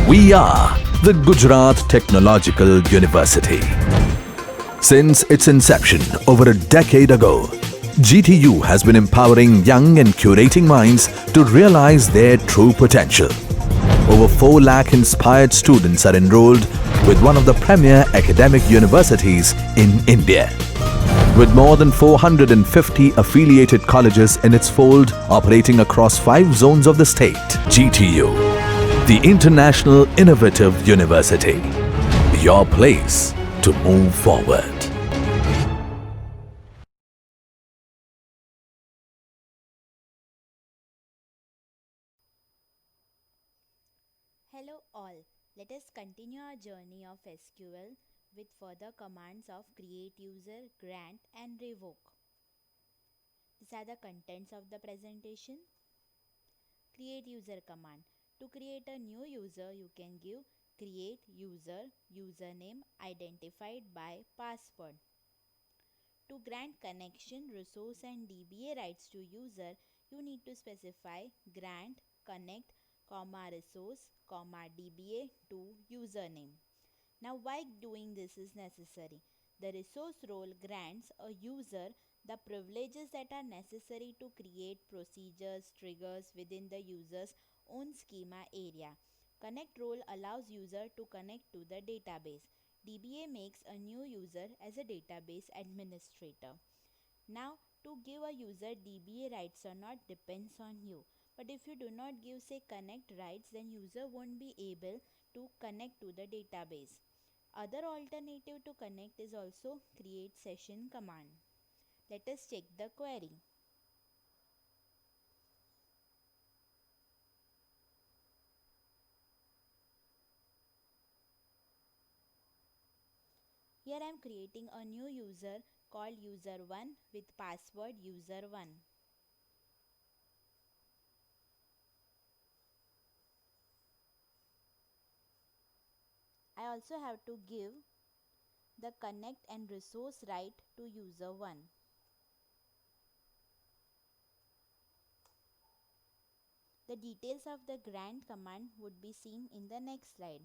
We are the Gujarat Technological University. Since its inception over a decade ago, GTU has been empowering young and curating minds to realize their true potential. Over 4 lakh inspired students are enrolled with one of the premier academic universities in India. With more than 450 affiliated colleges in its fold operating across 5 zones of the state, GTU, the International Innovative University, your place to move forward. Hello all, let us continue our journey of SQL with further commands of create user, grant and revoke. These are the contents of the presentation. Create user command. To create a new user, you can give create user, username identified by password. To grant connection, resource and DBA rights to user, you need to specify grant, connect, resource, DBA to username. Now why doing this is necessary? The resource role grants a user the privileges that are necessary to create procedures, triggers within the user's own schema area. Connect role allows user to connect to the database. DBA makes a new user as a database administrator. Now, to give a user DBA rights or not depends on you. But if you do not give say connect rights, then user won't be able to connect to the database. Other alternative to connect is also create session command. Let us check the query. Here I am creating a new user called user1 with password user1. I also have to give the connect and resource right to user1. The details of the grant command would be seen in the next slide.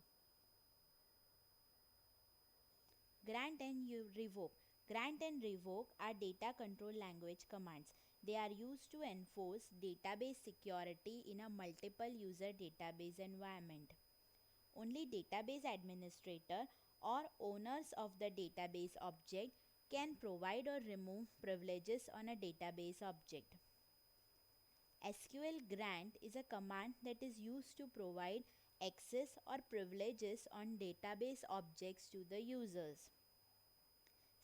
Grant and revoke. Grant and revoke are data control language commands. They are used to enforce database security in a multiple user database environment. Only database administrator or owners of the database object can provide or remove privileges on a database object. SQL grant is a command that is used to provide access or privileges on database objects to the users.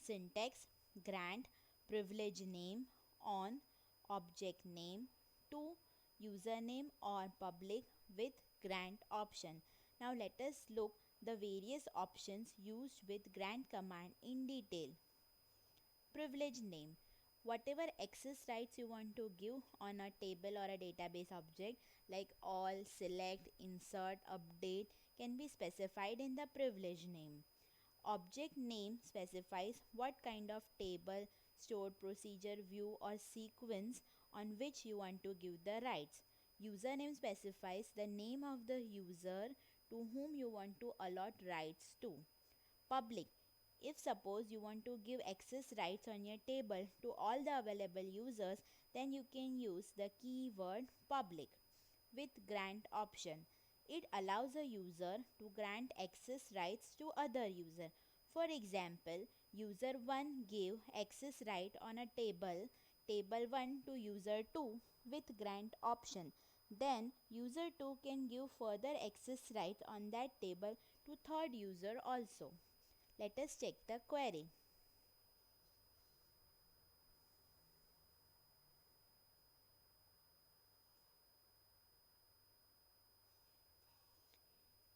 Syntax: grant, privilege name, on, object name, to, username or public with grant option. Now let us look the various options used with grant command in detail. Privilege name. Whatever access rights you want to give on a table or a database object like all, select, insert, update can be specified in the privilege name. Object name specifies what kind of table, stored procedure, view or sequence on which you want to give the rights. Username specifies the name of the user to whom you want to allot rights to. Public. If suppose you want to give access rights on your table to all the available users, then you can use the keyword public with grant option. It allows a user to grant access rights to other user. For example, user 1 gave access right on a table 1 to user 2 with grant option. Then user 2 can give further access right on that table to third user also. Let us check the query.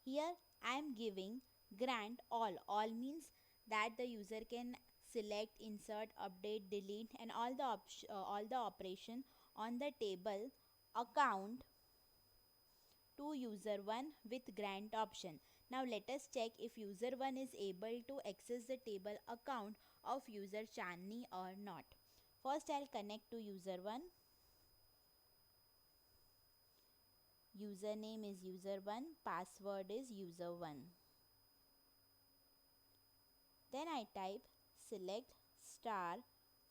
Here I am giving grant all. All means that the user can select, insert, update, delete and all the operation on the table account to user 1 with grant option. Now let us check if user 1 is able to access the table account of user Chandni or not. First I'll connect to user 1. username is user1, password is user1. Then I type select star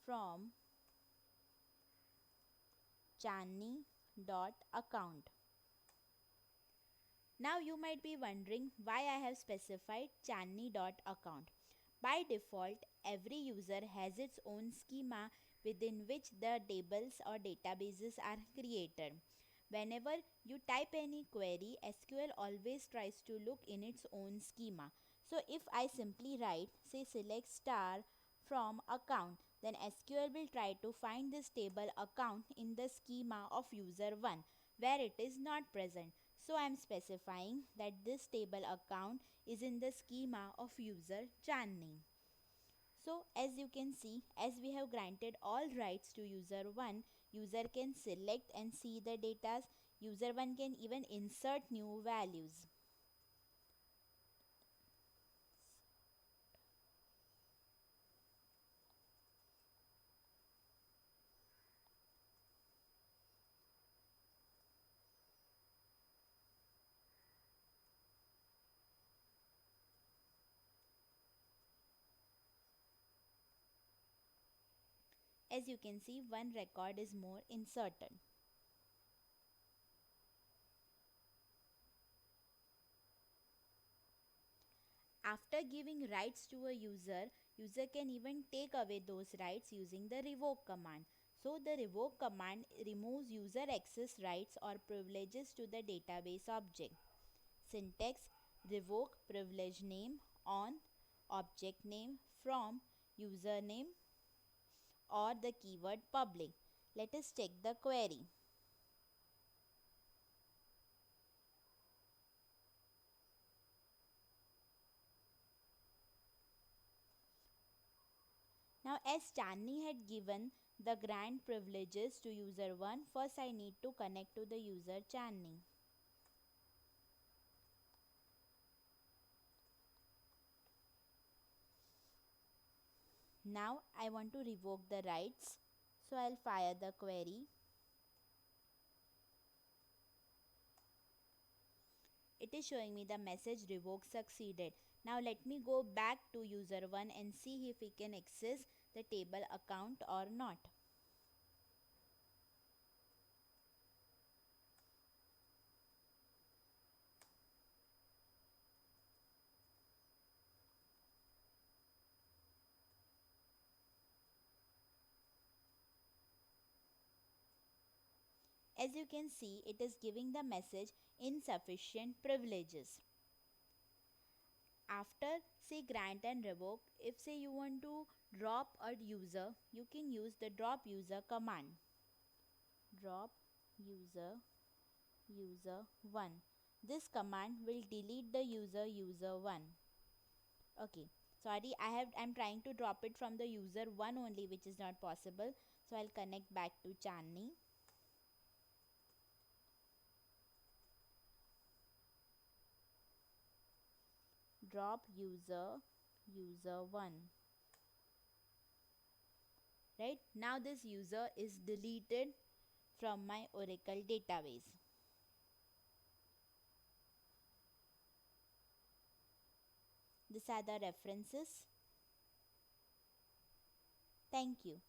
from Chandni.account. Now you might be wondering why I have specified Chandni.account. By default, every user has its own schema within which the tables or databases are created. Whenever you type any query, SQL always tries to look in its own schema. So if I simply write, say select star from account, then SQL will try to find this table account in the schema of user 1 where it is not present. So I am specifying that this table account is in the schema of user Chandni. So as you can see, as we have granted all rights to user 1, user can select and see the data. User 1 can even insert new values. As you can see, one record is more inserted. After giving rights to a user, user can even take away those rights using the revoke command. So the revoke command removes user access rights or privileges to the database object. Syntax: revoke privilege name on object name from username or the keyword public. Let us check the query. Now as Chandni had given the grant privileges to user 1, first I need to connect to the user Chandni. Now I want to revoke the rights, so I'll fire the query. It is showing me the message revoke succeeded. Now let me go back to user 1 and see if he can access the table account or not. As you can see, it is giving the message insufficient privileges. After say grant and revoke, if say you want to drop a user, you can use the drop user command. Drop user 1. This command will delete the user 1. Okay, sorry, I'm trying to drop it from the user 1 only, which is not possible. So I'll connect back to Chandni. Drop user 1. Right, now this user is deleted from my Oracle database. These are the references. Thank you.